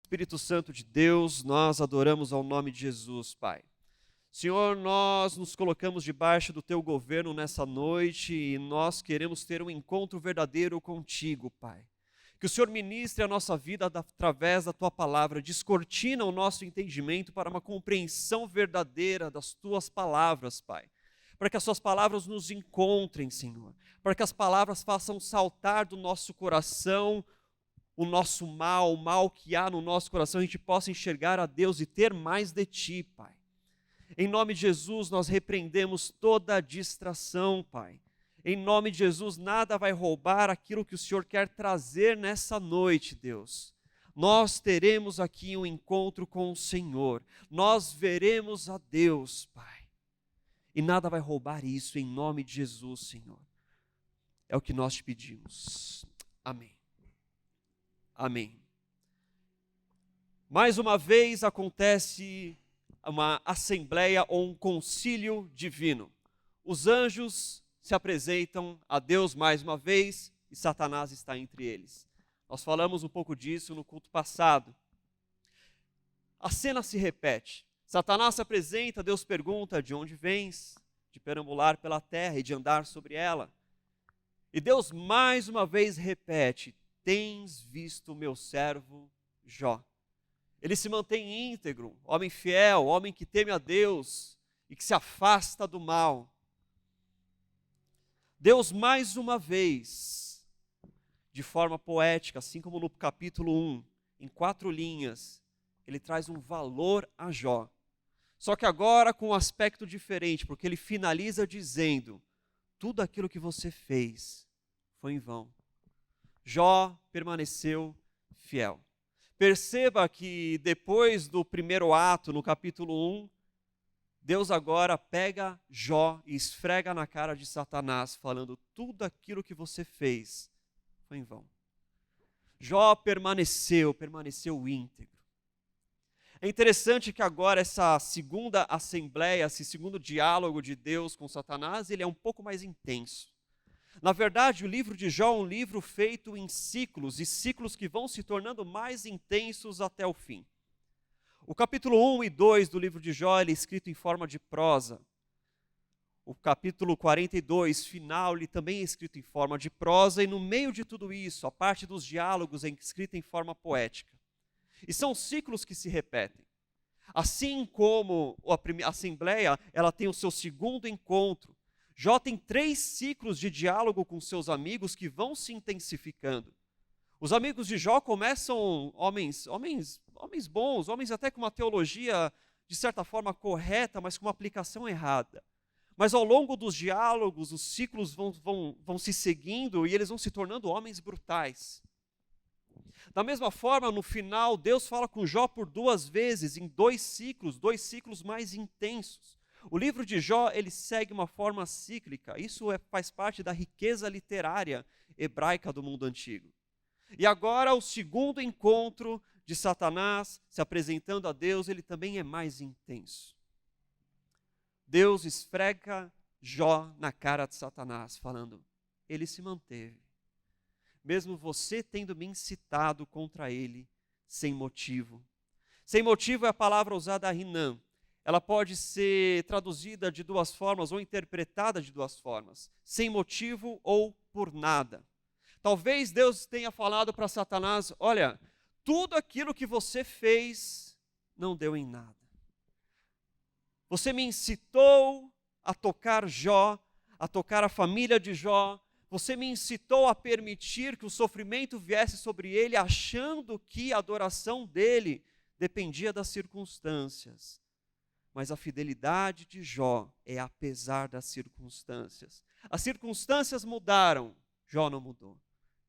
Espírito Santo de Deus, nós adoramos ao nome de Jesus, Pai. Senhor, nós nos colocamos debaixo do Teu governo nessa noite e nós queremos ter um encontro verdadeiro contigo, Pai. Que o Senhor ministre a nossa vida através da Tua palavra, descortina o nosso entendimento para uma compreensão verdadeira das Tuas palavras, Pai. Para que as Suas palavras nos encontrem, Senhor. Para que as palavras façam saltar do nosso coração o nosso mal, o mal que há no nosso coração, a gente possa enxergar a Deus e ter mais de Ti, Pai. Em nome de Jesus, nós repreendemos toda a distração, Pai. Em nome de Jesus, nada vai roubar aquilo que o Senhor quer trazer nessa noite, Deus. Nós teremos aqui um encontro com o Senhor. Nós veremos a Deus, Pai. E nada vai roubar isso em nome de Jesus, Senhor. É o que nós te pedimos. Amém. Amém. Mais uma vez acontece uma assembleia ou um concílio divino. Os anjos se apresentam a Deus mais uma vez e Satanás está entre eles. Nós falamos um pouco disso no culto passado. A cena se repete. Satanás se apresenta, Deus pergunta: de onde vens? De perambular pela terra e de andar sobre ela. E Deus mais uma vez repete: tens visto o meu servo Jó. Ele se mantém íntegro, homem fiel, homem que teme a Deus e que se afasta do mal. Deus mais uma vez, de forma poética, assim como no capítulo 1, em 4 linhas, ele traz um valor a Jó. Só que agora com um aspecto diferente, porque ele finaliza dizendo: tudo aquilo que você fez foi em vão. Jó permaneceu fiel. Perceba que depois do primeiro ato, no capítulo 1, Deus agora pega Jó e esfrega na cara de Satanás, falando: tudo aquilo que você fez foi em vão. Jó permaneceu íntegro. É interessante que agora essa segunda assembleia, esse segundo diálogo de Deus com Satanás, ele é um pouco mais intenso. Na verdade, o livro de Jó é um livro feito em ciclos, e ciclos que vão se tornando mais intensos até o fim. O capítulo 1 e 2 do livro de Jó ele é escrito em forma de prosa. O capítulo 42, final, ele também é escrito em forma de prosa, e no meio de tudo isso, a parte dos diálogos é escrita em forma poética. E são ciclos que se repetem. Assim como a Assembleia, ela tem o seu segundo encontro, Jó tem 3 ciclos de diálogo com seus amigos que vão se intensificando. Os amigos de Jó começam homens bons, homens até com uma teologia de certa forma correta, mas com uma aplicação errada. Mas ao longo dos diálogos, os ciclos vão se seguindo e eles vão se tornando homens brutais. Da mesma forma, no final, Deus fala com Jó por 2 vezes, em 2 ciclos mais intensos. O livro de Jó, ele segue uma forma cíclica. Isso faz parte da riqueza literária hebraica do mundo antigo. E agora, o segundo encontro de Satanás se apresentando a Deus, ele também é mais intenso. Deus esfrega Jó na cara de Satanás, falando: ele se manteve, mesmo você tendo me incitado contra ele sem motivo. Sem motivo é a palavra usada Rinam. Ela pode ser traduzida de 2 formas ou interpretada de 2 formas: sem motivo ou por nada. Talvez Deus tenha falado para Satanás: olha, tudo aquilo que você fez não deu em nada. Você me incitou a tocar Jó, a tocar a família de Jó. Você me incitou a permitir que o sofrimento viesse sobre ele, achando que a adoração dele dependia das circunstâncias. Mas a fidelidade de Jó é apesar das circunstâncias. As circunstâncias mudaram, Jó não mudou.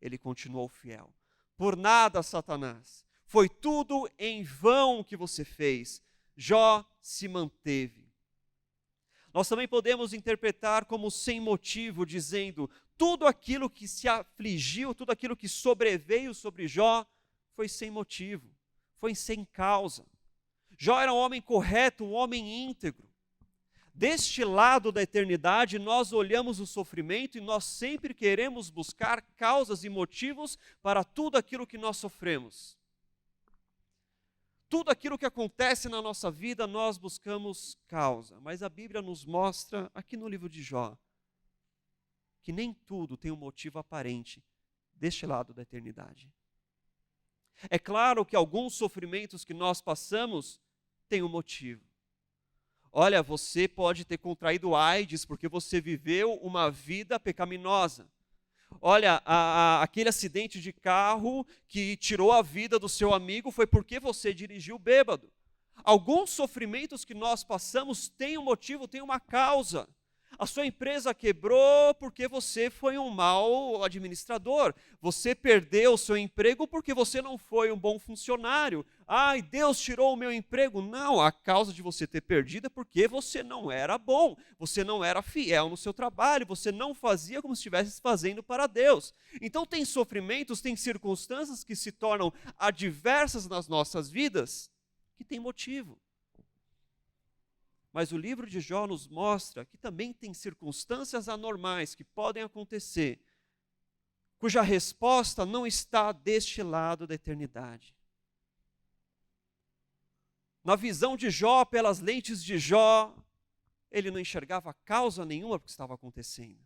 Ele continuou fiel. Por nada, Satanás. Foi tudo em vão que você fez. Jó se manteve. Nós também podemos interpretar como sem motivo, dizendo: tudo aquilo que se afligiu, tudo aquilo que sobreveio sobre Jó, foi sem motivo, foi sem causa. Jó era um homem correto, um homem íntegro. Deste lado da eternidade, nós olhamos o sofrimento e nós sempre queremos buscar causas e motivos para tudo aquilo que nós sofremos. Tudo aquilo que acontece na nossa vida, nós buscamos causa. Mas a Bíblia nos mostra, aqui no livro de Jó, que nem tudo tem um motivo aparente deste lado da eternidade. É claro que alguns sofrimentos que nós passamos têm um motivo. Olha, você pode ter contraído AIDS porque você viveu uma vida pecaminosa. Olha, aquele acidente de carro que tirou a vida do seu amigo foi porque você dirigiu bêbado. Alguns sofrimentos que nós passamos têm um motivo, têm uma causa. A sua empresa quebrou porque você foi um mau administrador. Você perdeu o seu emprego porque você não foi um bom funcionário. Ai, Deus tirou o meu emprego. Não, a causa de você ter perdido é porque você não era bom. Você não era fiel no seu trabalho. Você não fazia como se estivesse fazendo para Deus. Então tem sofrimentos, tem circunstâncias que se tornam adversas nas nossas vidas que tem motivo. Mas o livro de Jó nos mostra que também tem circunstâncias anormais que podem acontecer, cuja resposta não está deste lado da eternidade. Na visão de Jó, pelas lentes de Jó, ele não enxergava causa nenhuma para o que estava acontecendo.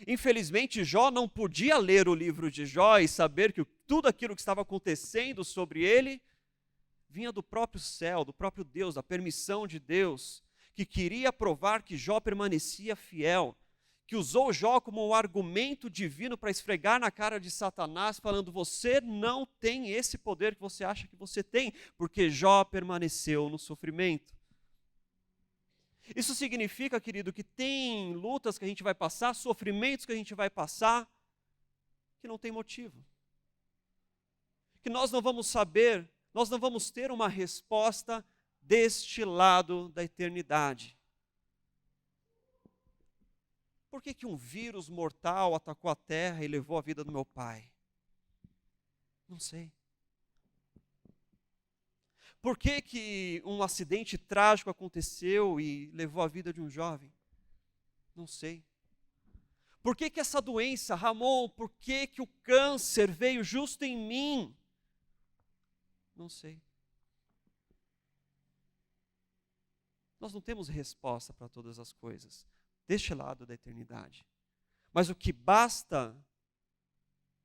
Infelizmente, Jó não podia ler o livro de Jó e saber que tudo aquilo que estava acontecendo sobre ele vinha do próprio céu, do próprio Deus, da permissão de Deus, que queria provar que Jó permanecia fiel, que usou Jó como um argumento divino para esfregar na cara de Satanás, falando: você não tem esse poder que você acha que você tem, porque Jó permaneceu no sofrimento. Isso significa, querido, que tem lutas que a gente vai passar, sofrimentos que a gente vai passar, que não tem motivo. Que nós não vamos saber, nós não vamos ter uma resposta deste lado da eternidade. Por que um vírus mortal atacou a terra e levou a vida do meu pai? Não sei. Por que um acidente trágico aconteceu e levou a vida de um jovem? Não sei. Por que essa doença, Ramon, por que o câncer veio justo em mim? Não sei. Nós não temos resposta para todas as coisas deste lado da eternidade. Mas o que basta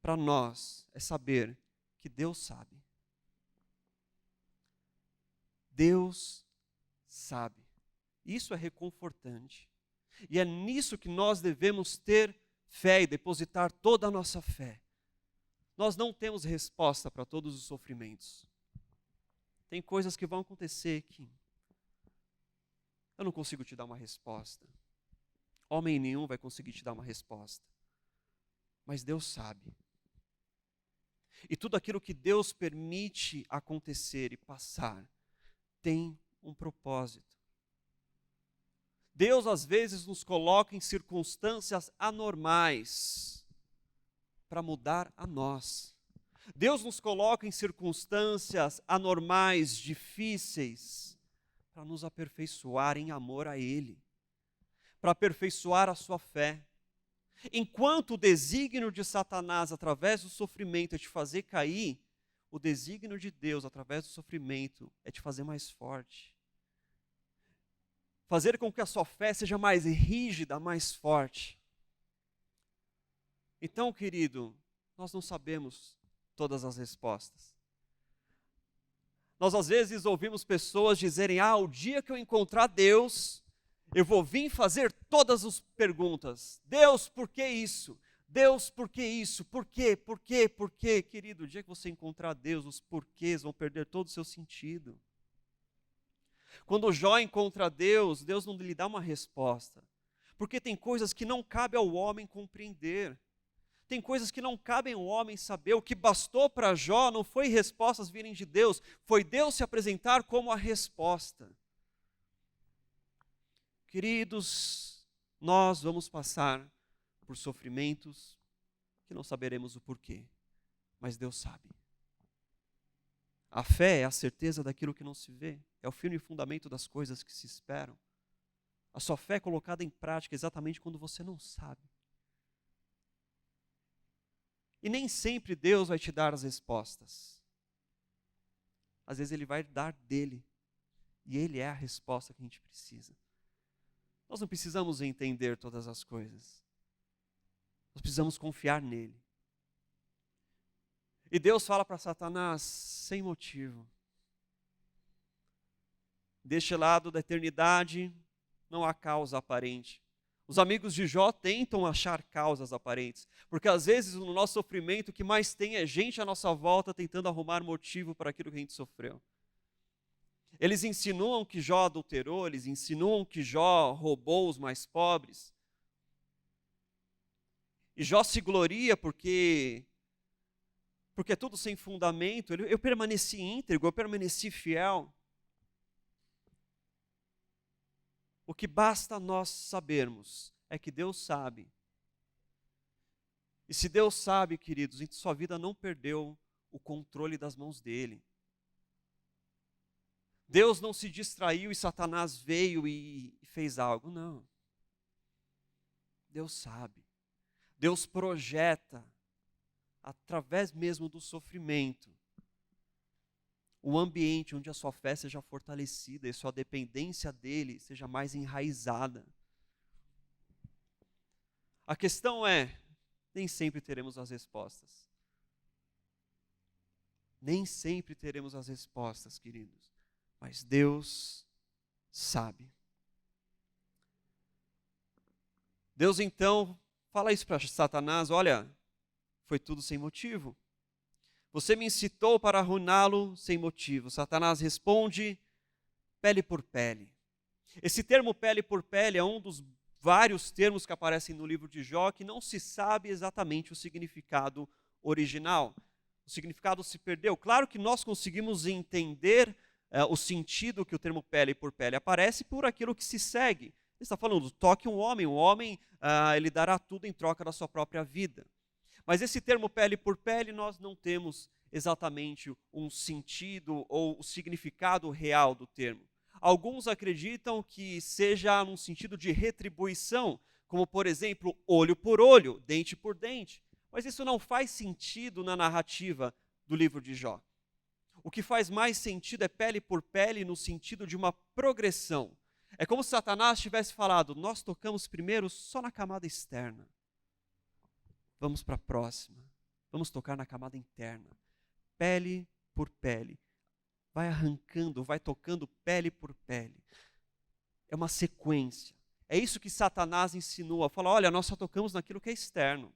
para nós é saber que Deus sabe. Deus sabe. Isso é reconfortante. E é nisso que nós devemos ter fé e depositar toda a nossa fé. Nós não temos resposta para todos os sofrimentos. Tem coisas que vão acontecer que eu não consigo te dar uma resposta. Homem nenhum vai conseguir te dar uma resposta. Mas Deus sabe. E tudo aquilo que Deus permite acontecer e passar tem um propósito. Deus às vezes nos coloca em circunstâncias anormais para mudar a nós. Deus nos coloca em circunstâncias anormais, difíceis, para nos aperfeiçoar em amor a Ele, para aperfeiçoar a sua fé. Enquanto o desígnio de Satanás, através do sofrimento, é te fazer cair, o desígnio de Deus, através do sofrimento, é te fazer mais forte. Fazer com que a sua fé seja mais rígida, mais forte. Então, querido, nós não sabemos todas as respostas. Nós às vezes ouvimos pessoas dizerem: o dia que eu encontrar Deus, eu vou vir fazer todas as perguntas. Deus, por que isso? Deus, por que isso? Por quê? Por quê? Por quê? Querido, o dia que você encontrar Deus, os porquês vão perder todo o seu sentido. Quando Jó encontra Deus, Deus não lhe dá uma resposta. Porque tem coisas que não cabe ao homem compreender. Tem coisas que não cabem ao homem saber. O que bastou para Jó não foi respostas virem de Deus, foi Deus se apresentar como a resposta. Queridos, nós vamos passar por sofrimentos que não saberemos o porquê, mas Deus sabe. A fé é a certeza daquilo que não se vê, é o firme fundamento das coisas que se esperam. A sua fé é colocada em prática exatamente quando você não sabe. E nem sempre Deus vai te dar as respostas. Às vezes ele vai dar dele. E ele é a resposta que a gente precisa. Nós não precisamos entender todas as coisas. Nós precisamos confiar nele. E Deus fala para Satanás sem motivo. Deste lado da eternidade, não há causa aparente. Os amigos de Jó tentam achar causas aparentes, porque às vezes no nosso sofrimento o que mais tem é gente à nossa volta tentando arrumar motivo para aquilo que a gente sofreu. Eles insinuam que Jó adulterou, eles insinuam que Jó roubou os mais pobres. E Jó se gloria porque é tudo sem fundamento. Eu permaneci íntegro, eu permaneci fiel. O que basta nós sabermos é que Deus sabe. E se Deus sabe, queridos, então sua vida não perdeu o controle das mãos dele. Deus não se distraiu e Satanás veio e fez algo, não. Deus sabe. Deus projeta, através mesmo do sofrimento, um ambiente onde a sua fé seja fortalecida e sua dependência dele seja mais enraizada. A questão é, nem sempre teremos as respostas. Nem sempre teremos as respostas, queridos. Mas Deus sabe. Deus então fala isso para Satanás, olha, foi tudo sem motivo. Você me incitou para arruiná-lo sem motivo. Satanás responde, pele por pele. Esse termo pele por pele é um dos vários termos que aparecem no livro de Jó, que não se sabe exatamente o significado original. O significado se perdeu. Claro que nós conseguimos entender o sentido que o termo pele por pele aparece por aquilo que se segue. Ele está falando, toque um homem, ele dará tudo em troca da sua própria vida. Mas esse termo pele por pele, nós não temos exatamente um sentido ou o significado real do termo. Alguns acreditam que seja num sentido de retribuição, como por exemplo, olho por olho, dente por dente. Mas isso não faz sentido na narrativa do livro de Jó. O que faz mais sentido é pele por pele no sentido de uma progressão. É como se Satanás tivesse falado, nós tocamos primeiro só na camada externa. Vamos para a próxima. Vamos tocar na camada interna. Pele por pele. Vai arrancando, vai tocando pele por pele. É uma sequência. É isso que Satanás insinua. Fala, olha, nós só tocamos naquilo que é externo.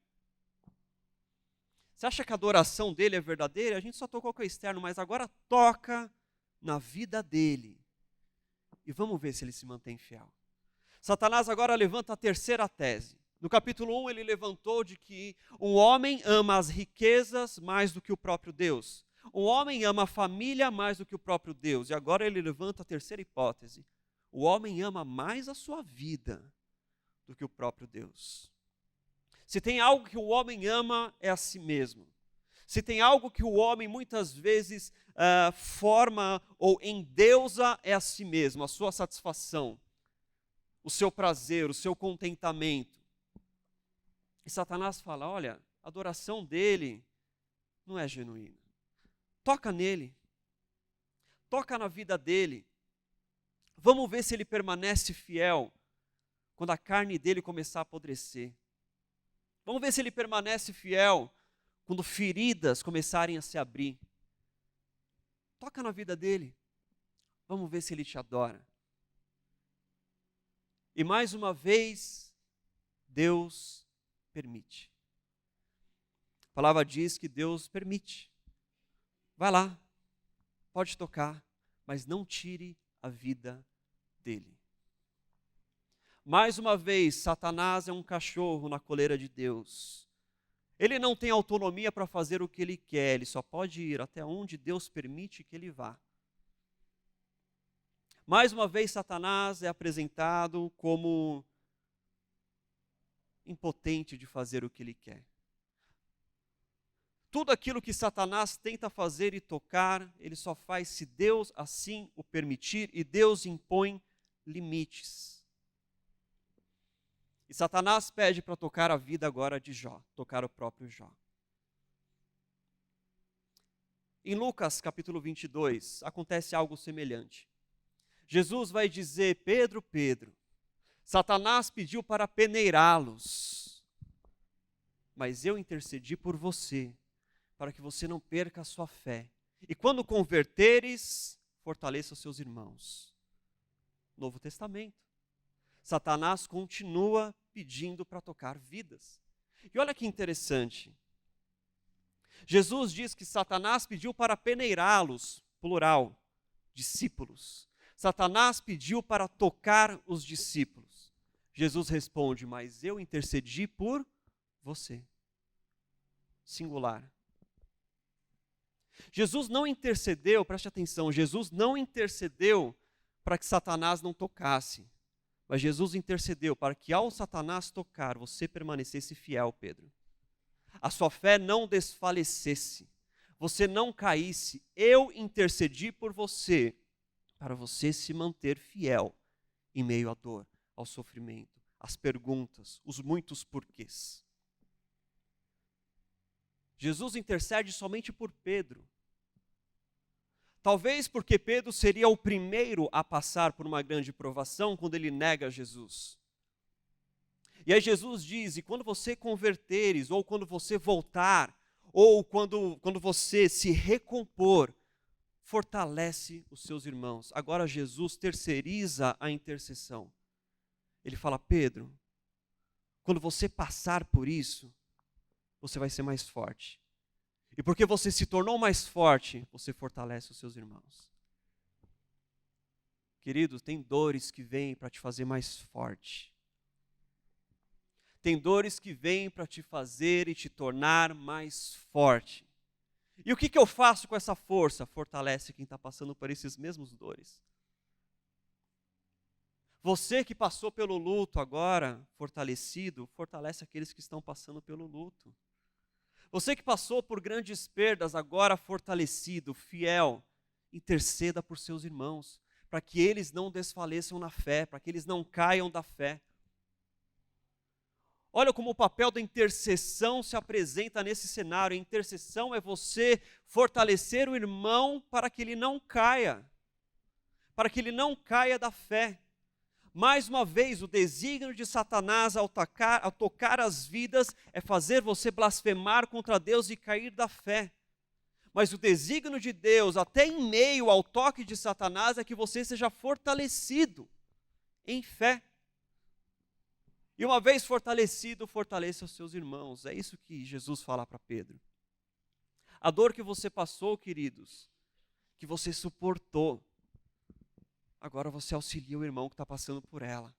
Você acha que a adoração dele é verdadeira? A gente só tocou com o externo, mas agora toca na vida dele. E vamos ver se ele se mantém fiel. Satanás agora levanta a terceira tese. No capítulo 1, ele levantou de que um homem ama as riquezas mais do que o próprio Deus. Um homem ama a família mais do que o próprio Deus. E agora ele levanta a terceira hipótese. O homem ama mais a sua vida do que o próprio Deus. Se tem algo que o homem ama, é a si mesmo. Se tem algo que o homem muitas vezes forma ou endeusa, é a si mesmo, a sua satisfação, o seu prazer, o seu contentamento. E Satanás fala, olha, a adoração dele não é genuína. Toca nele. Toca na vida dele. Vamos ver se ele permanece fiel quando a carne dele começar a apodrecer. Vamos ver se ele permanece fiel quando feridas começarem a se abrir. Toca na vida dele. Vamos ver se ele te adora. E mais uma vez, Deus permite. A palavra diz que Deus permite. Vai lá, pode tocar, mas não tire a vida dele. Mais uma vez, Satanás é um cachorro na coleira de Deus. Ele não tem autonomia para fazer o que ele quer, ele só pode ir até onde Deus permite que ele vá. Mais uma vez, Satanás é apresentado como impotente de fazer o que ele quer. Tudo aquilo que Satanás tenta fazer e tocar, ele só faz se Deus assim o permitir, e Deus impõe limites. E Satanás pede para tocar a vida agora de Jó, tocar o próprio Jó. Em Lucas capítulo 22, acontece algo semelhante. Jesus vai dizer: Pedro, Pedro, Satanás pediu para peneirá-los, mas eu intercedi por você, para que você não perca a sua fé. E quando converteres, fortaleça os seus irmãos. Novo Testamento. Satanás continua pedindo para tocar vidas. E olha que interessante. Jesus diz que Satanás pediu para peneirá-los, plural, discípulos. Satanás pediu para tocar os discípulos. Jesus responde: mas eu intercedi por você. Singular. Jesus não intercedeu, preste atenção, Jesus não intercedeu para que Satanás não tocasse. Mas Jesus intercedeu para que ao Satanás tocar, você permanecesse fiel, Pedro. A sua fé não desfalecesse, você não caísse. Eu intercedi por você, para você se manter fiel em meio à dor, ao sofrimento, às perguntas, os muitos porquês. Jesus intercede somente por Pedro. Talvez porque Pedro seria o primeiro a passar por uma grande provação quando ele nega Jesus. E aí Jesus diz: e quando você converteres, ou quando você voltar, ou quando você se recompor, fortalece os seus irmãos. Agora Jesus terceiriza a intercessão. Ele fala: Pedro, quando você passar por isso, você vai ser mais forte. E porque você se tornou mais forte, você fortalece os seus irmãos. Queridos, tem dores que vêm para te fazer mais forte. Tem dores que vêm para te fazer e te tornar mais forte. E o que eu faço com essa força? Fortalece quem está passando por esses mesmos dores. Você que passou pelo luto agora, fortalecido, fortalece aqueles que estão passando pelo luto. Você que passou por grandes perdas, agora fortalecido, fiel, interceda por seus irmãos, para que eles não desfaleçam na fé, para que eles não caiam da fé. Olha como o papel da intercessão se apresenta nesse cenário. A intercessão é você fortalecer o irmão para que ele não caia, para que ele não caia da fé. Mais uma vez, o desígnio de Satanás ao tocar as vidas é fazer você blasfemar contra Deus e cair da fé. Mas o desígnio de Deus, até em meio ao toque de Satanás, é que você seja fortalecido em fé. E uma vez fortalecido, fortaleça os seus irmãos. É isso que Jesus fala para Pedro. A dor que você passou, queridos, que você suportou, agora você auxilia o irmão que está passando por ela.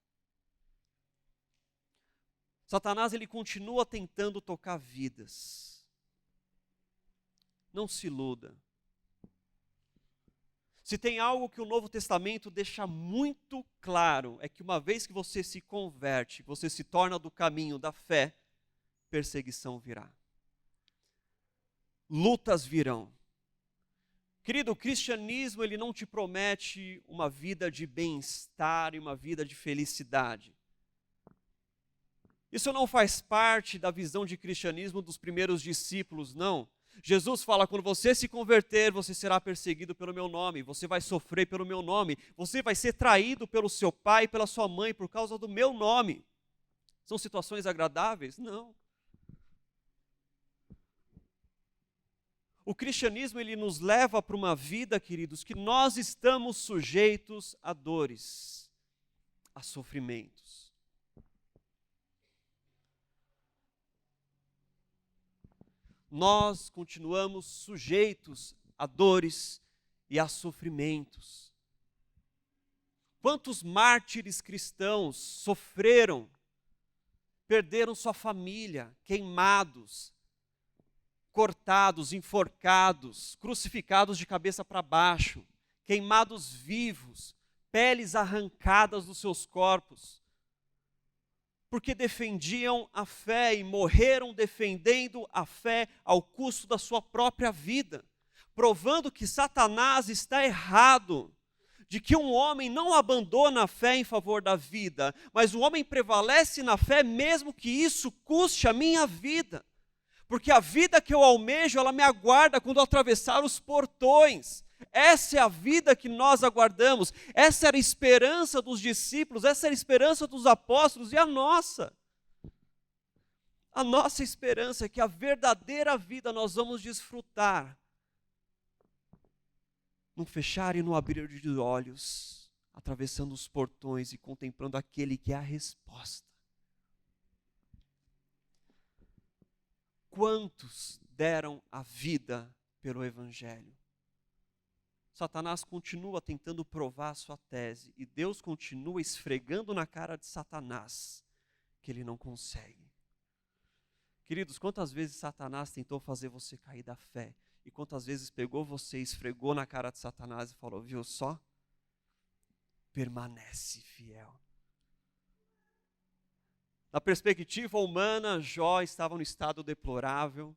Satanás, ele continua tentando tocar vidas. Não se iluda. Se tem algo que o Novo Testamento deixa muito claro, é que uma vez que você se converte, você se torna do caminho da fé, perseguição virá. Lutas virão. Querido, o cristianismo, ele não te promete uma vida de bem-estar e uma vida de felicidade. Isso não faz parte da visão de cristianismo dos primeiros discípulos, não. Jesus fala: quando você se converter, você será perseguido pelo meu nome, você vai sofrer pelo meu nome, você vai ser traído pelo seu pai e pela sua mãe por causa do meu nome. São situações agradáveis? Não. O cristianismo, ele nos leva para uma vida, queridos, que nós estamos sujeitos a dores, a sofrimentos. Nós continuamos sujeitos a dores e a sofrimentos. Quantos mártires cristãos sofreram, perderam sua família, queimados, cortados, enforcados, crucificados de cabeça para baixo, queimados vivos, peles arrancadas dos seus corpos, porque defendiam a fé e morreram defendendo a fé ao custo da sua própria vida, provando que Satanás está errado, de que um homem não abandona a fé em favor da vida, mas o homem prevalece na fé mesmo que isso custe a minha vida. Porque a vida que eu almejo, ela me aguarda quando eu atravessar os portões. Essa é a vida que nós aguardamos. Essa era a esperança dos discípulos, essa era a esperança dos apóstolos e a nossa. A nossa esperança é que a verdadeira vida nós vamos desfrutar no fechar e no abrir de olhos, atravessando os portões e contemplando aquele que é a resposta. Quantos deram a vida pelo Evangelho? Satanás continua tentando provar a sua tese e Deus continua esfregando na cara de Satanás que ele não consegue. Queridos, quantas vezes Satanás tentou fazer você cair da fé? E quantas vezes pegou você, esfregou na cara de Satanás e falou, viu só? Permanece fiel. Na perspectiva humana, Jó estava no estado deplorável.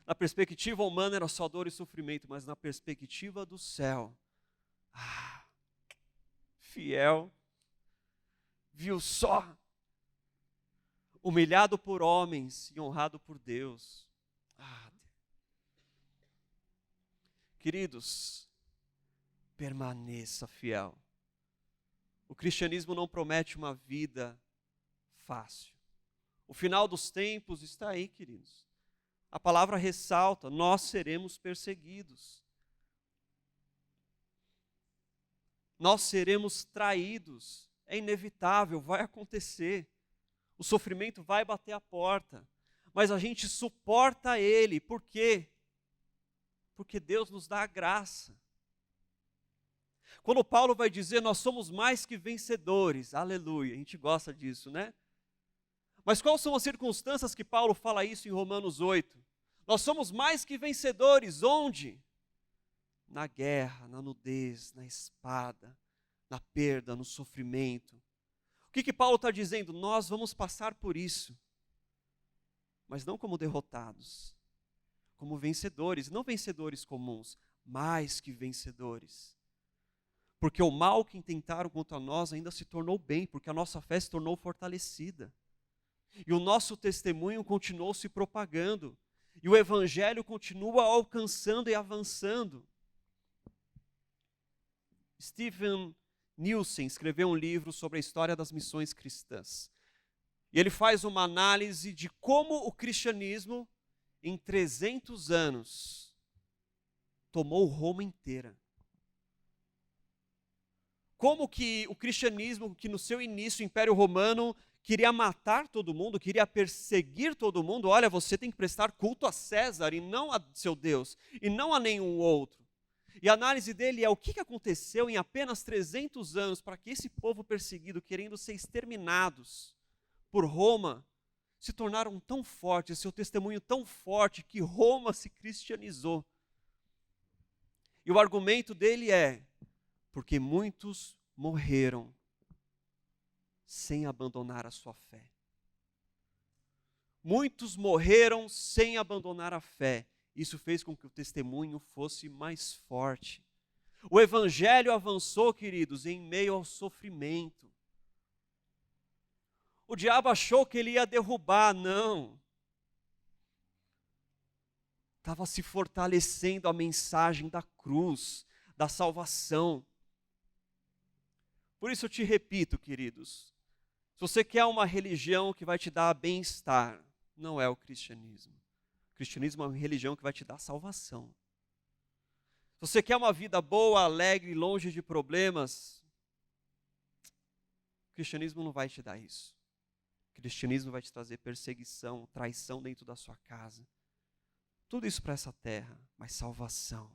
Na perspectiva humana era só dor e sofrimento, mas na perspectiva do céu, fiel, viu só? Humilhado por homens e honrado por Deus. Queridos, permaneça fiel. O cristianismo não promete uma vida fácil. O final dos tempos está aí, queridos. A palavra ressalta, nós seremos perseguidos. Nós seremos traídos. É inevitável, vai acontecer. O sofrimento vai bater a porta. Mas a gente suporta ele. Por quê? Porque Deus nos dá a graça. Quando Paulo vai dizer, nós somos mais que vencedores. Aleluia, a gente gosta disso, né? Mas quais são as circunstâncias que Paulo fala isso em Romanos 8? Nós somos mais que vencedores, onde? Na guerra, na nudez, na espada, na perda, no sofrimento. O que Paulo está dizendo? Nós vamos passar por isso, mas não como derrotados, como vencedores, não vencedores comuns, mais que vencedores. Porque o mal que intentaram contra nós ainda se tornou bem, porque a nossa fé se tornou fortalecida. E o nosso testemunho continuou se propagando. E o Evangelho continua alcançando e avançando. Stephen Nielsen escreveu um livro sobre a história das missões cristãs. E ele faz uma análise de como o cristianismo, em 300 anos, tomou Roma inteira. Como que o cristianismo, que no seu início o Império Romano queria matar todo mundo, queria perseguir todo mundo. Olha, você tem que prestar culto a César e não a seu Deus, e não a nenhum outro. E a análise dele é o que aconteceu em apenas 300 anos para que esse povo perseguido, querendo ser exterminados por Roma, se tornaram tão fortes, seu testemunho tão forte, que Roma se cristianizou. E o argumento dele é, porque muitos morreram sem abandonar a sua fé. Muitos morreram sem abandonar a fé. Isso fez com que o testemunho fosse mais forte. O Evangelho avançou, queridos, em meio ao sofrimento. O diabo achou que ele ia derrubar, não. Estava se fortalecendo a mensagem da cruz, da salvação. Por isso eu te repito, queridos, se você quer uma religião que vai te dar bem-estar, não é o cristianismo. O cristianismo é uma religião que vai te dar salvação. Se você quer uma vida boa, alegre, longe de problemas, o cristianismo não vai te dar isso. O cristianismo vai te trazer perseguição, traição dentro da sua casa. Tudo isso para essa terra, mas salvação.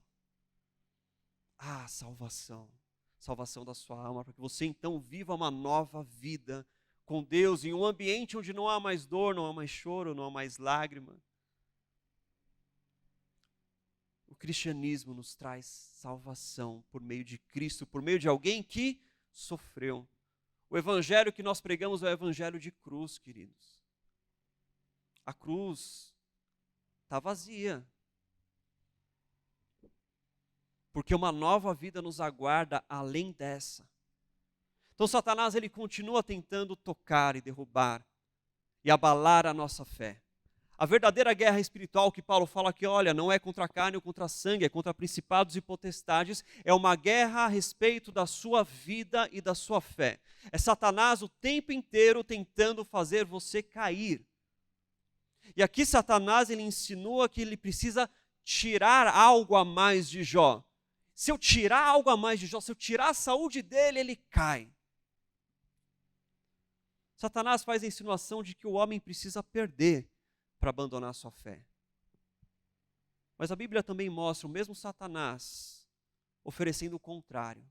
Salvação. Salvação da sua alma, para que você então viva uma nova vida com Deus, em um ambiente onde não há mais dor, não há mais choro, não há mais lágrima. O cristianismo nos traz salvação por meio de Cristo, por meio de alguém que sofreu. O evangelho que nós pregamos é o evangelho de cruz, queridos. A cruz está vazia. Porque uma nova vida nos aguarda além dessa. Então Satanás ele continua tentando tocar e derrubar e abalar a nossa fé. A verdadeira guerra espiritual que Paulo fala aqui, olha, não é contra a carne ou contra a sangue, é contra principados e potestades, é uma guerra a respeito da sua vida e da sua fé. É Satanás o tempo inteiro tentando fazer você cair. E aqui Satanás, ele insinua que ele precisa tirar algo a mais de Jó. Se eu tirar algo a mais de Jó, se eu tirar a saúde dele, ele cai. Satanás faz a insinuação de que o homem precisa perder para abandonar a sua fé. Mas a Bíblia também mostra o mesmo Satanás oferecendo o contrário.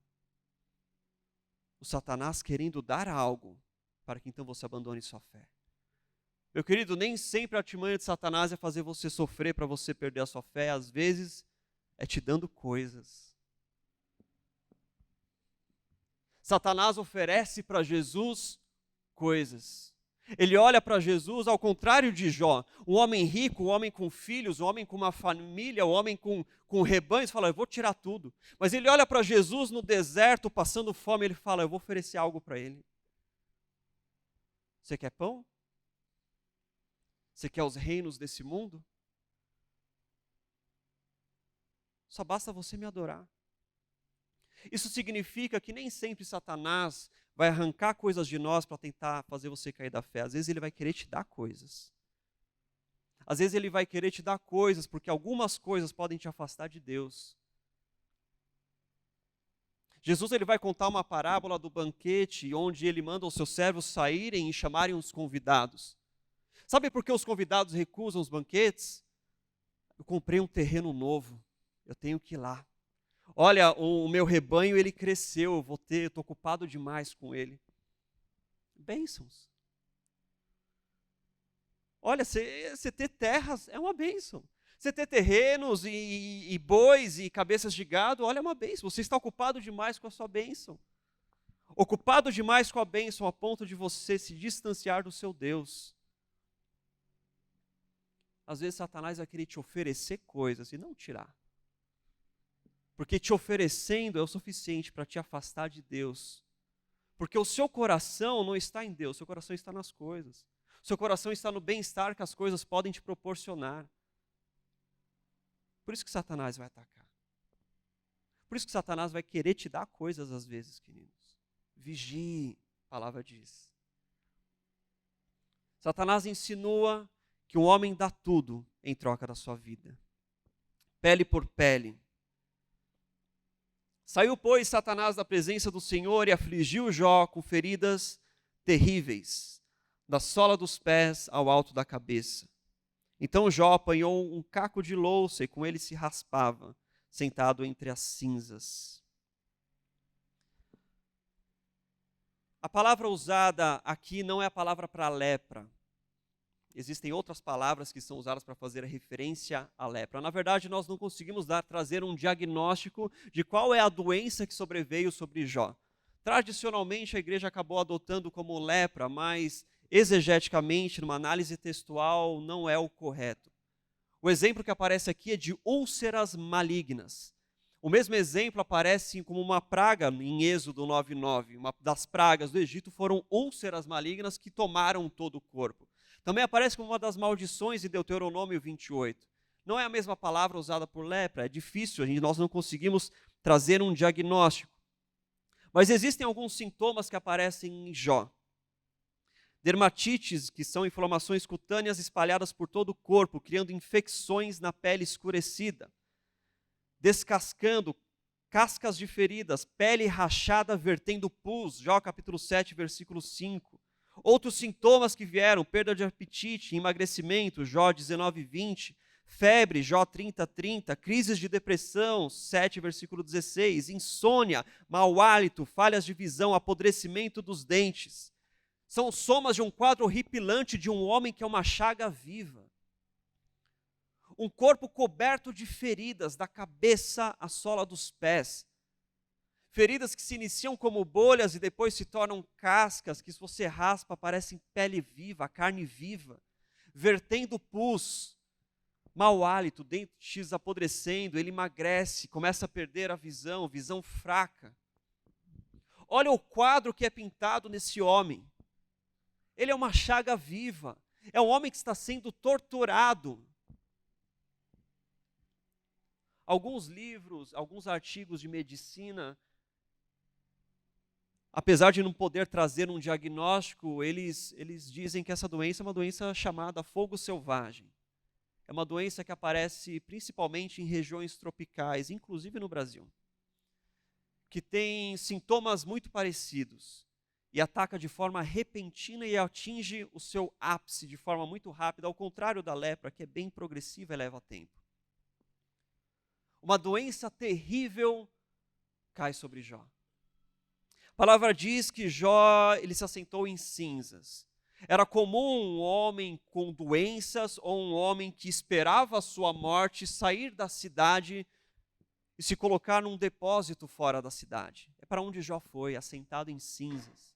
O Satanás querendo dar algo para que então você abandone sua fé. Meu querido, nem sempre a artimanha de Satanás é fazer você sofrer para você perder a sua fé. Às vezes é te dando coisas. Satanás oferece para Jesus coisas. Ele olha para Jesus ao contrário de Jó, um homem rico, um homem com filhos, um homem com uma família, um homem com rebanhos, fala, eu vou tirar tudo. Mas ele olha para Jesus no deserto, passando fome, ele fala, eu vou oferecer algo para ele. Você quer pão? Você quer os reinos desse mundo? Só basta você me adorar. Isso significa que nem sempre Satanás vai arrancar coisas de nós para tentar fazer você cair da fé. Às vezes ele vai querer te dar coisas. Às vezes ele vai querer te dar coisas, porque algumas coisas podem te afastar de Deus. Jesus, ele vai contar uma parábola do banquete, onde ele manda os seus servos saírem e chamarem os convidados. Sabe por que os convidados recusam os banquetes? Eu comprei um terreno novo, eu tenho que ir lá. Olha, o meu rebanho, ele cresceu, eu estou ocupado demais com ele. Bênçãos. Olha, você ter terras é uma bênção. Você ter terrenos e bois e cabeças de gado, olha, é uma bênção. Você está ocupado demais com a sua bênção. Ocupado demais com a bênção a ponto de você se distanciar do seu Deus. Às vezes Satanás vai querer te oferecer coisas e não tirar. Porque te oferecendo é o suficiente para te afastar de Deus. Porque o seu coração não está em Deus, seu coração está nas coisas. Seu coração está no bem-estar que as coisas podem te proporcionar. Por isso que Satanás vai atacar. Por isso que Satanás vai querer te dar coisas às vezes, queridos. Vigie, a palavra diz. Satanás insinua que o homem dá tudo em troca da sua vida. Pele por pele. Saiu, pois, Satanás da presença do Senhor e afligiu Jó com feridas terríveis, da sola dos pés ao alto da cabeça. Então Jó apanhou um caco de louça e com ele se raspava, sentado entre as cinzas. A palavra usada aqui não é a palavra para lepra. Existem outras palavras que são usadas para fazer a referência à lepra. Na verdade, nós não conseguimos trazer um diagnóstico de qual é a doença que sobreveio sobre Jó. Tradicionalmente, a igreja acabou adotando como lepra, mas exegeticamente, numa análise textual, não é o correto. O exemplo que aparece aqui é de úlceras malignas. O mesmo exemplo aparece como uma praga em Êxodo 9:9. Uma das pragas do Egito foram úlceras malignas que tomaram todo o corpo. Também aparece como uma das maldições em Deuteronômio 28. Não é a mesma palavra usada por lepra, é difícil, nós não conseguimos trazer um diagnóstico. Mas existem alguns sintomas que aparecem em Jó. Dermatites, que são inflamações cutâneas espalhadas por todo o corpo, criando infecções na pele escurecida. Descascando, cascas de feridas, pele rachada vertendo pus, Jó capítulo 7, versículo 5. Outros sintomas que vieram, perda de apetite, emagrecimento, Jó 19:20, febre, Jó 30:30, crises de depressão, 7, versículo 16, insônia, mau hálito, falhas de visão, apodrecimento dos dentes. São somas de um quadro horripilante de um homem que é uma chaga viva. Um corpo coberto de feridas, da cabeça à sola dos pés. Feridas que se iniciam como bolhas e depois se tornam cascas, que se você raspa parecem pele viva, carne viva, vertendo pus, mau hálito, dentes apodrecendo, ele emagrece, começa a perder a visão, visão fraca. Olha o quadro que é pintado nesse homem. Ele é uma chaga viva, É um homem que está sendo torturado. Alguns livros, alguns artigos de medicina, apesar de não poder trazer um diagnóstico, eles dizem que essa doença é uma doença chamada fogo selvagem. É uma doença que aparece principalmente em regiões tropicais, inclusive no Brasil, que tem sintomas muito parecidos e ataca de forma repentina e atinge o seu ápice de forma muito rápida, ao contrário da lepra, que é bem progressiva e leva tempo. Uma doença terrível cai sobre Jó. A palavra diz que Jó, ele se assentou em cinzas. Era comum um homem com doenças ou um homem que esperava a sua morte sair da cidade e se colocar num depósito fora da cidade. É para onde Jó foi, assentado em cinzas.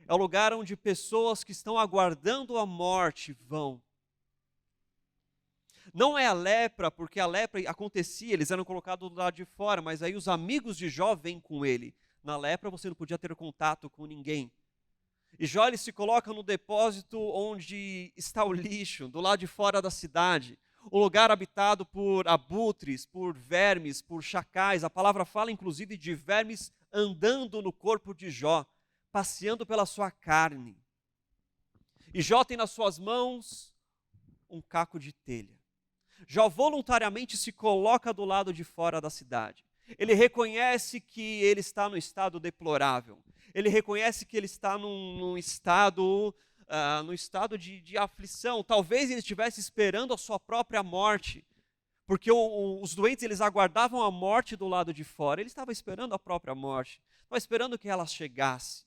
É o lugar onde pessoas que estão aguardando a morte vão. Não é a lepra, porque a lepra acontecia, eles eram colocados do lado de fora, mas aí os amigos de Jó vêm com ele. Na lepra você não podia ter contato com ninguém. E Jó ele se coloca no depósito onde está o lixo, do lado de fora da cidade. Um lugar habitado por abutres, por vermes, por chacais. A palavra fala inclusive de vermes andando no corpo de Jó, passeando pela sua carne. E Jó tem nas suas mãos um caco de telha. Jó voluntariamente se coloca do lado de fora da cidade. Ele reconhece que ele está num estado deplorável. Ele reconhece que ele está num estado de aflição. Talvez ele estivesse esperando a sua própria morte, porque os doentes eles aguardavam a morte do lado de fora. Ele estava esperando a própria morte, estava esperando que ela chegasse.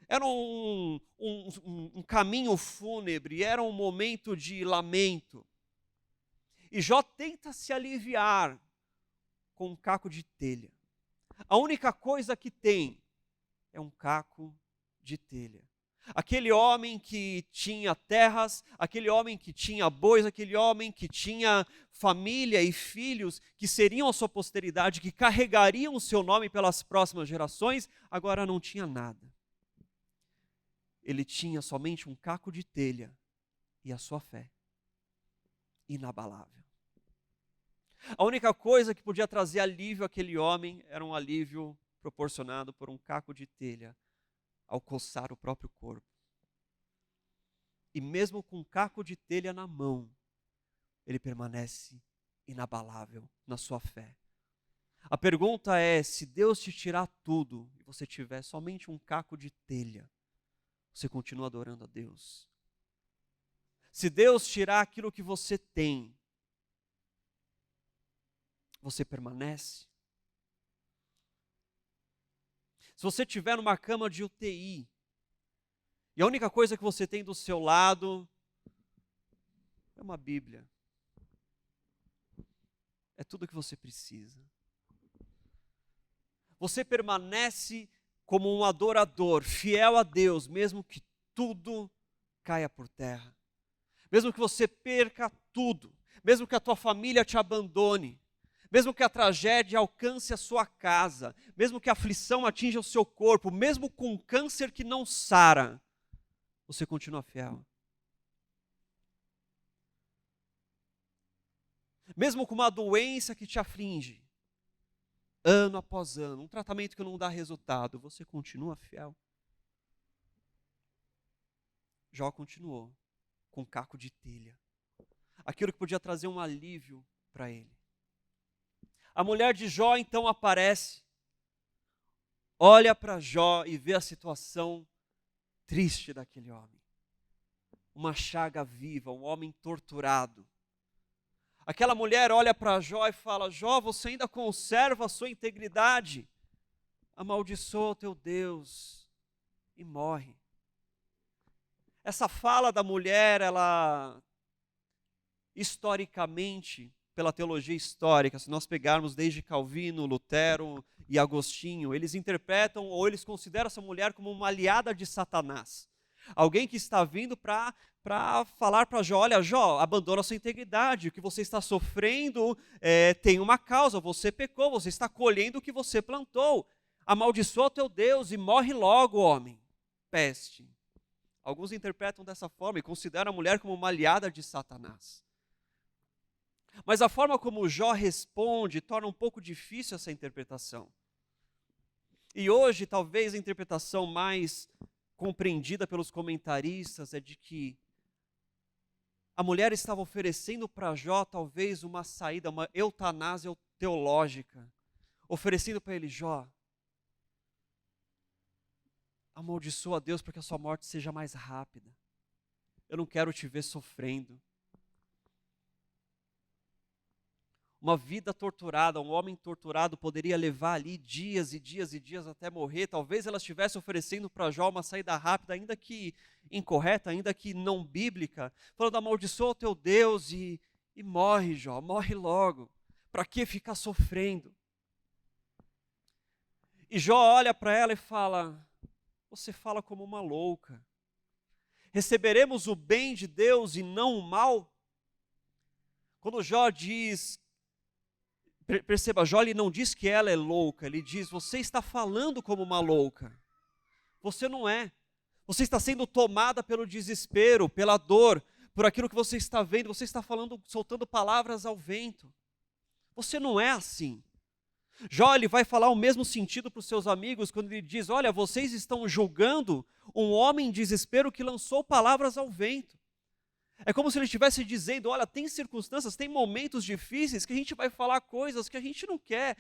Era um caminho fúnebre, era um momento de lamento. E Jó tenta se aliviar com um caco de telha. A única coisa que tem é um caco de telha. Aquele homem que tinha terras, aquele homem que tinha bois, aquele homem que tinha família e filhos que seriam a sua posteridade, que carregariam o seu nome pelas próximas gerações, agora não tinha nada. Ele tinha somente um caco de telha e a sua fé inabalável. A única coisa que podia trazer alívio àquele homem era um alívio proporcionado por um caco de telha ao coçar o próprio corpo. E mesmo com um caco de telha na mão, ele permanece inabalável na sua fé. A pergunta é, se Deus te tirar tudo e você tiver somente um caco de telha, você continua adorando a Deus? Se Deus tirar aquilo que você tem, você permanece? Se você estiver numa cama de UTI, e a única coisa que você tem do seu lado é uma Bíblia, é tudo que você precisa. Você permanece como um adorador, fiel a Deus, mesmo que tudo caia por terra. Mesmo que você perca tudo, mesmo que a tua família te abandone, mesmo que a tragédia alcance a sua casa, mesmo que a aflição atinja o seu corpo, mesmo com um câncer que não sara, você continua fiel. Mesmo com uma doença que te aflige, ano após ano, um tratamento que não dá resultado, você continua fiel. Jó continuou com um caco de telha, aquilo que podia trazer um alívio para ele. A mulher de Jó então aparece, olha para Jó e vê a situação triste daquele homem. Uma chaga viva, um homem torturado. Aquela mulher olha para Jó e fala: Jó, você ainda conserva a sua integridade? Amaldiçoa o teu Deus e morre. Essa fala da mulher, ela, historicamente, pela teologia histórica, se nós pegarmos desde Calvino, Lutero e Agostinho, eles interpretam ou eles consideram essa mulher como uma aliada de Satanás. Alguém que está vindo para falar para Jó: olha, Jó, abandona a sua integridade, o que você está sofrendo tem uma causa, você pecou, você está colhendo o que você plantou. Amaldiçoa o teu Deus e morre logo, homem. Peste. Alguns interpretam dessa forma e consideram a mulher como uma aliada de Satanás. Mas a forma como Jó responde torna um pouco difícil essa interpretação. E hoje, talvez a interpretação mais compreendida pelos comentaristas é de que a mulher estava oferecendo para Jó talvez uma saída, uma eutanásia teológica, oferecendo para ele: Jó, amaldiçoa a Deus para que a sua morte seja mais rápida. Eu não quero te ver sofrendo. Uma vida torturada, um homem torturado poderia levar ali dias e dias e dias até morrer. Talvez ela estivesse oferecendo para Jó uma saída rápida, ainda que incorreta, ainda que não bíblica, falando: amaldiçoa o teu Deus e morre, Jó, morre logo. Para que ficar sofrendo? E Jó olha para ela e fala: você fala como uma louca. Receberemos o bem de Deus e não o mal? Quando Jó diz, perceba, Jó ele não diz que ela é louca, ele diz: você está falando como uma louca. Você não é. Você está sendo tomada pelo desespero, pela dor, por aquilo que você está vendo. Você está falando, soltando palavras ao vento. Você não é assim. Jó ele vai falar o mesmo sentido para os seus amigos quando ele diz: olha, vocês estão julgando um homem em desespero que lançou palavras ao vento. É como se ele estivesse dizendo: olha, tem circunstâncias, tem momentos difíceis que a gente vai falar coisas que a gente não quer,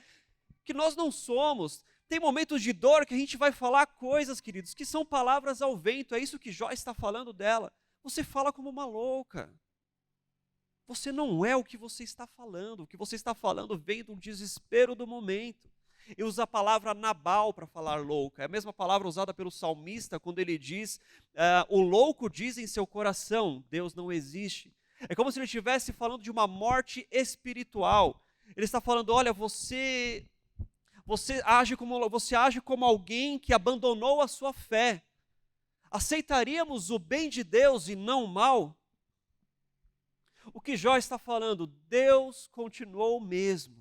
que nós não somos. Tem momentos de dor que a gente vai falar coisas, queridos, que são palavras ao vento. É isso que Jó está falando dela. Você fala como uma louca. Você não é o que você está falando. O que você está falando vem do desespero do momento. E usa a palavra Nabal para falar louca. É a mesma palavra usada pelo salmista quando ele diz: o louco diz em seu coração, Deus não existe. É como se ele estivesse falando de uma morte espiritual. Ele está falando: olha, você age como alguém que abandonou a sua fé. Aceitaríamos o bem de Deus e não o mal? O que Jó está falando? Deus continuou o mesmo.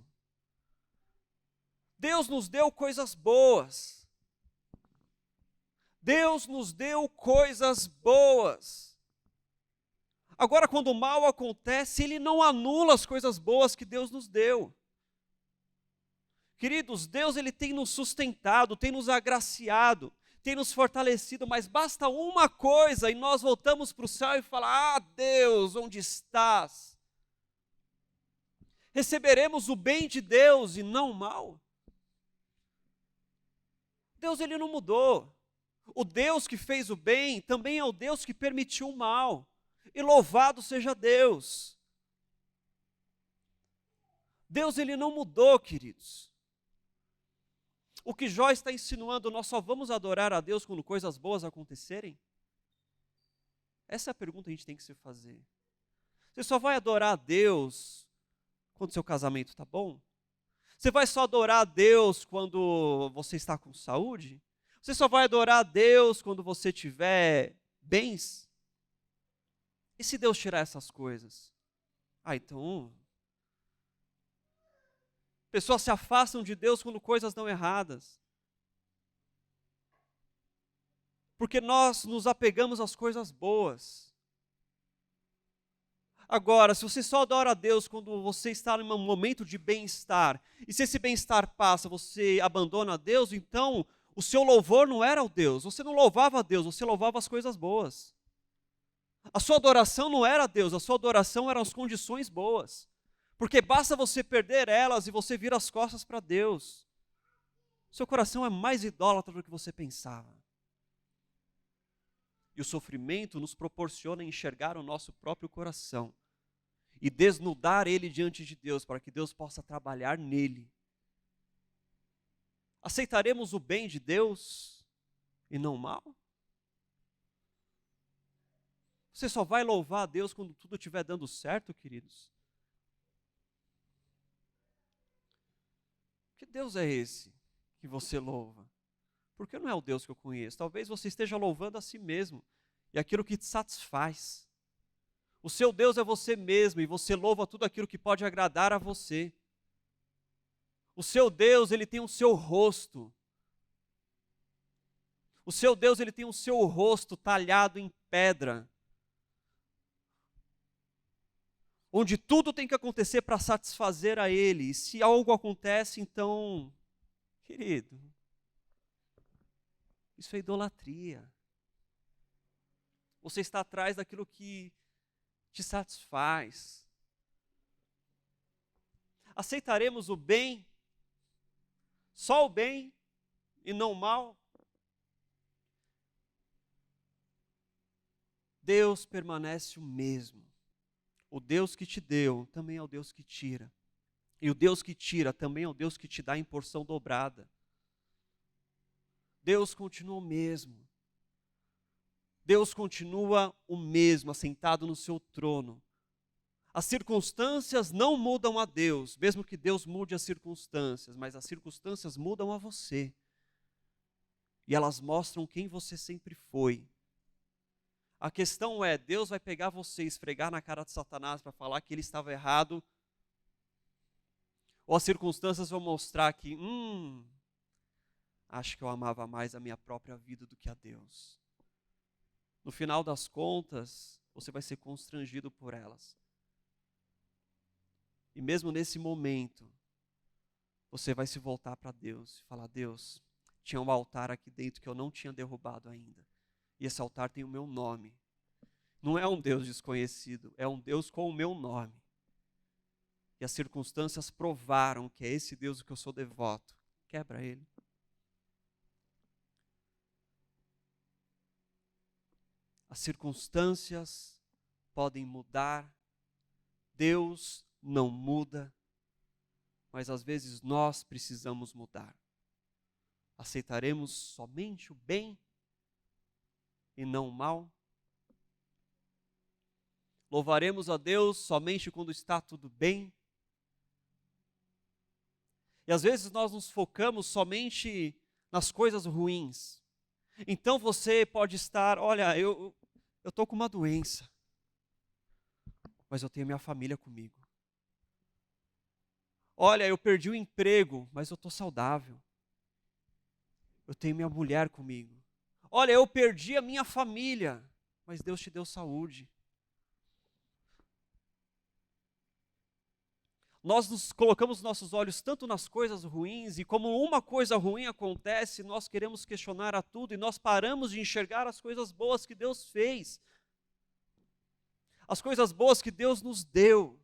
Deus nos deu coisas boas. Deus nos deu coisas boas. Agora, quando o mal acontece, Ele não anula as coisas boas que Deus nos deu. Queridos, Deus ele tem nos sustentado, tem nos agraciado, tem nos fortalecido, mas basta uma coisa e nós voltamos para o céu e falamos: ah, Deus, onde estás? Receberemos o bem de Deus e não o mal? Deus ele não mudou. O Deus que fez o bem também é o Deus que permitiu o mal. E louvado seja Deus. Deus ele não mudou, queridos. O que Jó está insinuando, nós só vamos adorar a Deus quando coisas boas acontecerem? Essa é a pergunta que a gente tem que se fazer. Você só vai adorar a Deus quando seu casamento está bom? Você vai só adorar a Deus quando você está com saúde? Você só vai adorar a Deus quando você tiver bens? E se Deus tirar essas coisas? Então, pessoas se afastam de Deus quando coisas dão erradas. Porque nós nos apegamos às coisas boas. Agora, se você só adora a Deus quando você está em um momento de bem-estar, e se esse bem-estar passa, você abandona a Deus, então o seu louvor não era o Deus, você não louvava a Deus, você louvava as coisas boas. A sua adoração não era a Deus, a sua adoração eram as condições boas. Porque basta você perder elas e você vira as costas para Deus. Seu coração é mais idólatra do que você pensava. E o sofrimento nos proporciona enxergar o nosso próprio coração e desnudar ele diante de Deus, para que Deus possa trabalhar nele. Aceitaremos o bem de Deus e não o mal? Você só vai louvar a Deus quando tudo estiver dando certo, queridos? Que Deus é esse que você louva? Porque não é o Deus que eu conheço. Talvez você esteja louvando a si mesmo e aquilo que te satisfaz. O seu Deus é você mesmo e você louva tudo aquilo que pode agradar a você. O seu Deus, ele tem o seu rosto. O seu Deus, ele tem o seu rosto talhado em pedra, onde tudo tem que acontecer para satisfazer a Ele. E se algo acontece, então, querido, isso é idolatria. Você está atrás daquilo que te satisfaz. Aceitaremos o bem, só o bem e não o mal? Deus permanece o mesmo. O Deus que te deu também é o Deus que tira. E o Deus que tira também é o Deus que te dá em porção dobrada. Deus continua o mesmo. Deus continua o mesmo, assentado no seu trono. As circunstâncias não mudam a Deus, mesmo que Deus mude as circunstâncias, mas as circunstâncias mudam a você. E elas mostram quem você sempre foi. A questão é, Deus vai pegar você e esfregar na cara de Satanás para falar que ele estava errado? Ou as circunstâncias vão mostrar que, acho que eu amava mais a minha própria vida do que a Deus. No final das contas, você vai ser constrangido por elas. E mesmo nesse momento, você vai se voltar para Deus e falar, Deus, tinha um altar aqui dentro que eu não tinha derrubado ainda. E esse altar tem o meu nome. Não é um Deus desconhecido, é um Deus com o meu nome. E as circunstâncias provaram que é esse Deus que eu sou devoto. Quebra ele. As circunstâncias podem mudar, Deus não muda, mas às vezes nós precisamos mudar. Aceitaremos somente o bem e não o mal? Louvaremos a Deus somente quando está tudo bem? E às vezes nós nos focamos somente nas coisas ruins. Então você pode estar, olha, eu estou com uma doença, mas eu tenho minha família comigo. Olha, eu perdi o emprego, mas eu estou saudável. Eu tenho minha mulher comigo. Olha, eu perdi a minha família, mas Deus te deu saúde. Nós nos colocamos nossos olhos tanto nas coisas ruins, e como uma coisa ruim acontece, nós queremos questionar a tudo, e nós paramos de enxergar as coisas boas que Deus fez. As coisas boas que Deus nos deu.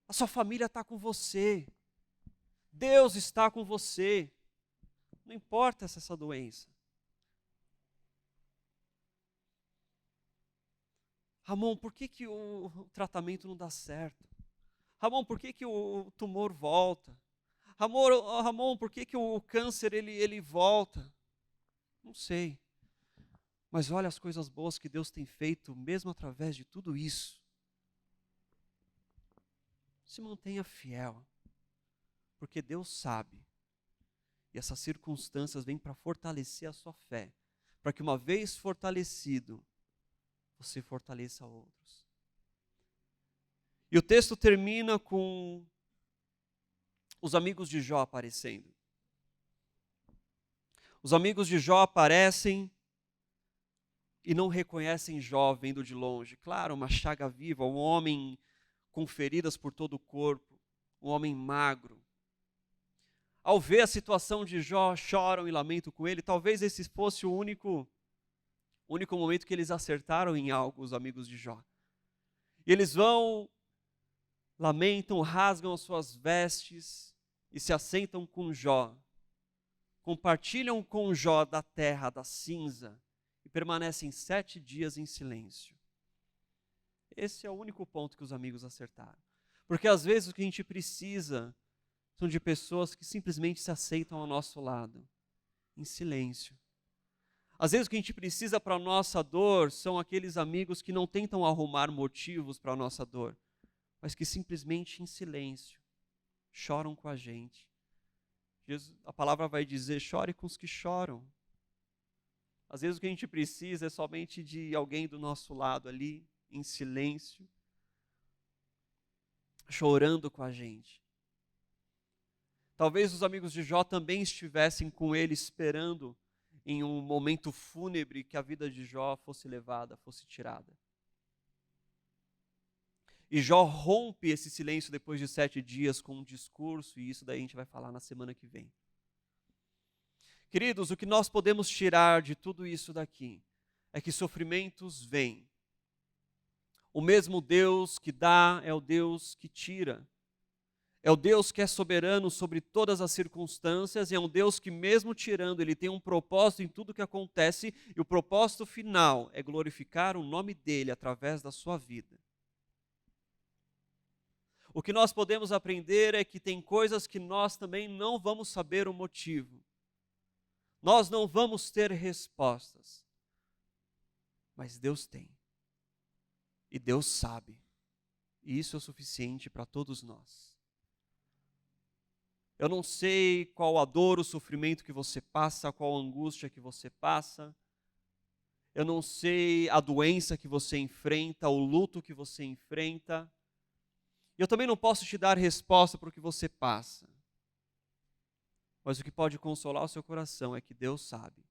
A sua família está com você. Deus está com você. Não importa essa doença. Ramon, por que o tratamento não dá certo? Ramon, por que o tumor volta? Ramon, por que o câncer ele volta? Não sei. Mas olha as coisas boas que Deus tem feito, mesmo através de tudo isso. Se mantenha fiel, porque Deus sabe. E essas circunstâncias vêm para fortalecer a sua fé, para que uma vez fortalecido, você fortaleça outros. E o texto termina com os amigos de Jó aparecendo. Os amigos de Jó aparecem e não reconhecem Jó vendo de longe. Claro, uma chaga viva, um homem com feridas por todo o corpo, um homem magro. Ao ver a situação de Jó, choram e lamentam com ele. Talvez esse fosse o único momento que eles acertaram em algo, os amigos de Jó. E eles vão, lamentam, rasgam as suas vestes e se assentam com Jó. Compartilham com Jó da terra, da cinza, e permanecem 7 dias em silêncio. Esse é o único ponto que os amigos acertaram. Porque às vezes o que a gente precisa são de pessoas que simplesmente se aceitam ao nosso lado, em silêncio. Às vezes o que a gente precisa para a nossa dor são aqueles amigos que não tentam arrumar motivos para a nossa dor, mas que simplesmente em silêncio choram com a gente. A palavra vai dizer, chore com os que choram. Às vezes o que a gente precisa é somente de alguém do nosso lado ali, em silêncio, chorando com a gente. Talvez os amigos de Jó também estivessem com ele esperando em um momento fúnebre que a vida de Jó fosse levada, fosse tirada. E Jó rompe esse silêncio depois de 7 dias com um discurso, e isso daí a gente vai falar na semana que vem. Queridos, o que nós podemos tirar de tudo isso daqui é que sofrimentos vêm. O mesmo Deus que dá é o Deus que tira. É o Deus que é soberano sobre todas as circunstâncias, e é um Deus que mesmo tirando, Ele tem um propósito em tudo que acontece, e o propósito final é glorificar o nome dEle através da sua vida. O que nós podemos aprender é que tem coisas que nós também não vamos saber o motivo. Nós não vamos ter respostas. Mas Deus tem. E Deus sabe. E isso é o suficiente para todos nós. Eu não sei qual a dor, o sofrimento que você passa, qual a angústia que você passa. Eu não sei a doença que você enfrenta, o luto que você enfrenta. Eu também não posso te dar resposta para o que você passa. Mas o que pode consolar o seu coração é que Deus sabe.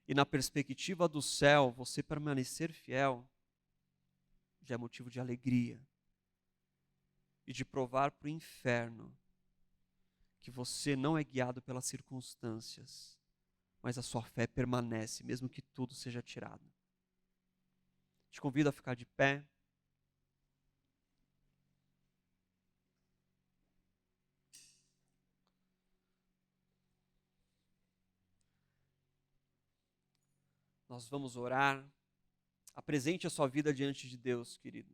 E na perspectiva do céu, você permanecer fiel já é motivo de alegria. E de provar para o inferno que você não é guiado pelas circunstâncias, mas a sua fé permanece, mesmo que tudo seja tirado. Te convido a ficar de pé. Nós vamos orar. Apresente a sua vida diante de Deus, querido.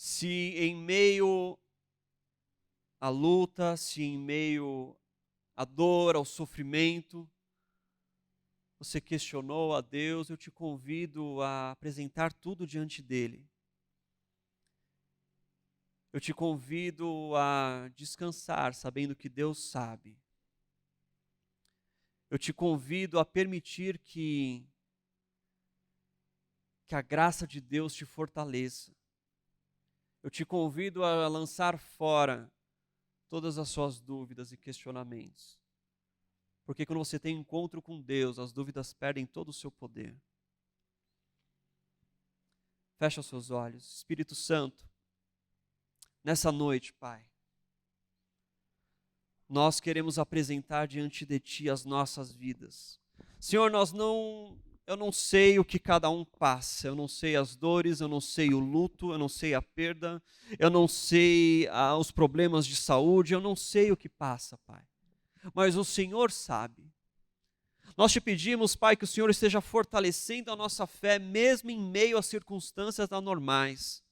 Se em meio à luta, se em meio à dor, ao sofrimento, você questionou a Deus, eu te convido a apresentar tudo diante dEle. Eu te convido a descansar, sabendo que Deus sabe. Eu te convido a permitir que a graça de Deus te fortaleça. Eu te convido a lançar fora todas as suas dúvidas e questionamentos. Porque quando você tem encontro com Deus, as dúvidas perdem todo o seu poder. Fecha os seus olhos. Espírito Santo, nessa noite, Pai, nós queremos apresentar diante de Ti as nossas vidas. Senhor, eu não sei o que cada um passa, eu não sei as dores, eu não sei o luto, eu não sei a perda, eu não sei os problemas de saúde, eu não sei o que passa, Pai. Mas o Senhor sabe. Nós te pedimos, Pai, que o Senhor esteja fortalecendo a nossa fé, mesmo em meio às circunstâncias anormais.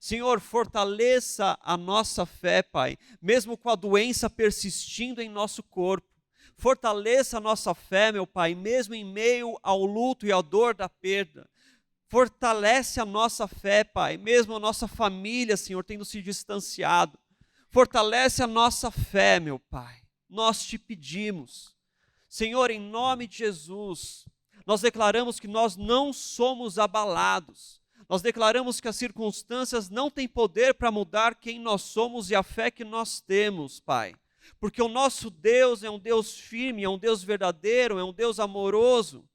Senhor, fortaleça a nossa fé, Pai, mesmo com a doença persistindo em nosso corpo. Fortaleça a nossa fé, meu Pai, mesmo em meio ao luto e à dor da perda. Fortalece a nossa fé, Pai, mesmo a nossa família, Senhor, tendo se distanciado. Fortalece a nossa fé, meu Pai. Nós te pedimos. Senhor, em nome de Jesus, nós declaramos que nós não somos abalados. Nós declaramos que as circunstâncias não têm poder para mudar quem nós somos e a fé que nós temos, Pai. Porque o nosso Deus é um Deus firme, é um Deus verdadeiro, é um Deus amoroso.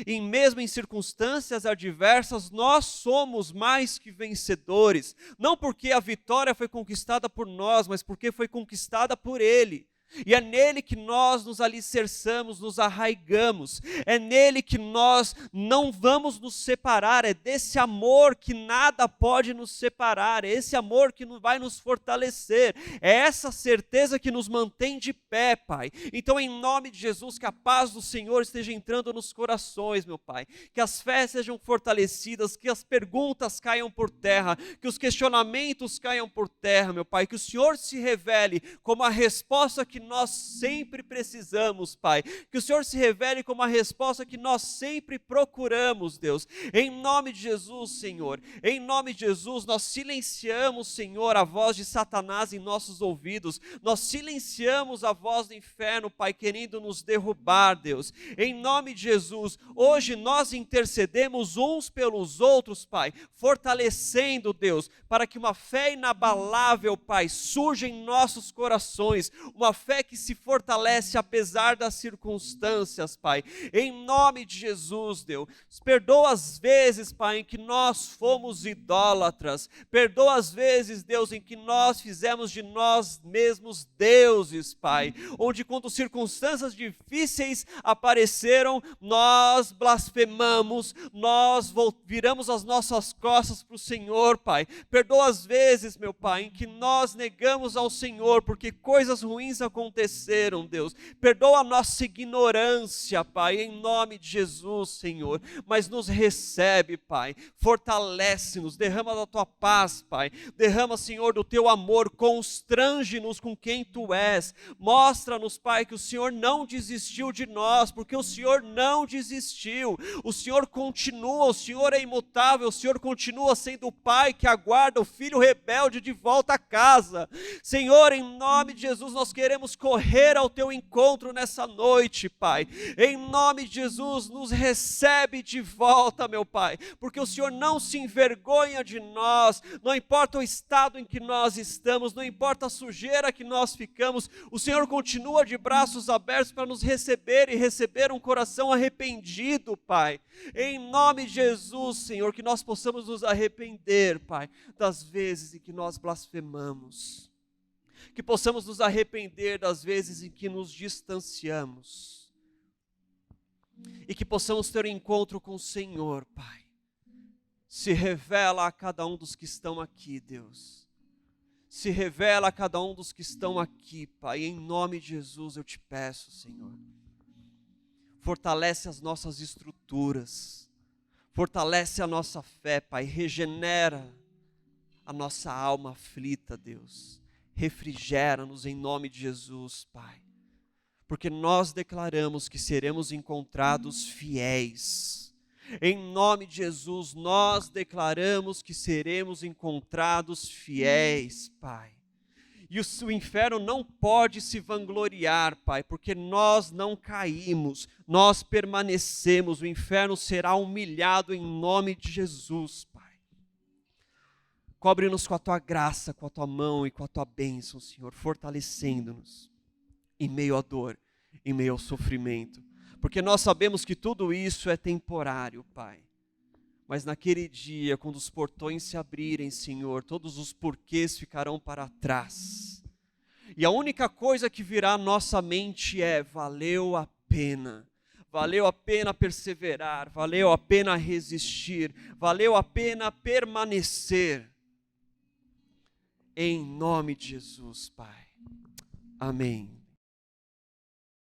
E mesmo em circunstâncias adversas, nós somos mais que vencedores. Não porque a vitória foi conquistada por nós, mas porque foi conquistada por Ele. E é nele que nós nos alicerçamos, nos arraigamos. É nele que nós não vamos nos separar. É desse amor que nada pode nos separar. É esse amor que vai nos fortalecer. É essa certeza que nos mantém de pé, Pai. Então, em nome de Jesus, que a paz do Senhor esteja entrando nos corações, meu Pai. Que as fés sejam fortalecidas, que as perguntas caiam por terra, que os questionamentos caiam por terra, meu Pai. Que o Senhor se revele como a resposta que que nós sempre precisamos, Pai. Que o Senhor se revele como a resposta que nós sempre procuramos, Deus. Em nome de Jesus, Senhor. Em nome de Jesus, nós silenciamos, Senhor, a voz de Satanás em nossos ouvidos. Nós silenciamos a voz do inferno, Pai, querendo nos derrubar, Deus. Em nome de Jesus, hoje nós intercedemos uns pelos outros, Pai, fortalecendo, Deus, para que uma fé inabalável, Pai, surja em nossos corações, uma fé que se fortalece apesar das circunstâncias, Pai. Em nome de Jesus, Deus, perdoa as vezes, Pai, em que nós fomos idólatras, perdoa as vezes, Deus, em que nós fizemos de nós mesmos deuses, Pai, onde quando circunstâncias difíceis apareceram, nós blasfemamos, nós viramos as nossas costas para o Senhor, Pai. Perdoa as vezes, meu Pai, em que nós negamos ao Senhor, porque coisas ruins aconteceram, Deus. Perdoa a nossa ignorância, Pai, em nome de Jesus, Senhor. Mas nos recebe, Pai, fortalece-nos, derrama da Tua paz, Pai. Derrama, Senhor, do Teu amor, constrange-nos com quem Tu és. Mostra-nos, Pai, que o Senhor não desistiu de nós, porque o Senhor não desistiu. O Senhor continua, o Senhor é imutável, o Senhor continua sendo o Pai que aguarda o filho rebelde de volta a casa. Senhor, em nome de Jesus, nós queremos correr ao Teu encontro nessa noite, Pai. Em nome de Jesus, nos recebe de volta, meu Pai, porque o Senhor não se envergonha de nós, não importa o estado em que nós estamos, não importa a sujeira que nós ficamos, o Senhor continua de braços abertos para nos receber e receber um coração arrependido, Pai. Em nome de Jesus, Senhor, que nós possamos nos arrepender, Pai, das vezes em que nós blasfemamos, que possamos nos arrepender das vezes em que nos distanciamos, e que possamos ter um encontro com o Senhor, Pai. Se revela a cada um dos que estão aqui, Deus. Se revela a cada um dos que estão aqui, Pai. Em nome de Jesus eu te peço, Senhor. Fortalece as nossas estruturas. Fortalece a nossa fé, Pai. Regenera a nossa alma aflita, Deus. Refrigera-nos em nome de Jesus, Pai. Porque nós declaramos que seremos encontrados fiéis. Em nome de Jesus, nós declaramos que seremos encontrados fiéis, Pai. E o inferno não pode se vangloriar, Pai, porque nós não caímos, nós permanecemos. O inferno será humilhado em nome de Jesus, Pai. Cobre-nos com a Tua graça, com a Tua mão e com a Tua bênção, Senhor, fortalecendo-nos em meio à dor, em meio ao sofrimento. Porque nós sabemos que tudo isso é temporário, Pai. Mas naquele dia, quando os portões se abrirem, Senhor, todos os porquês ficarão para trás. E a única coisa que virá à nossa mente é: valeu a pena. Valeu a pena perseverar, valeu a pena resistir, valeu a pena permanecer. Em nome de Jesus, Pai. Amém.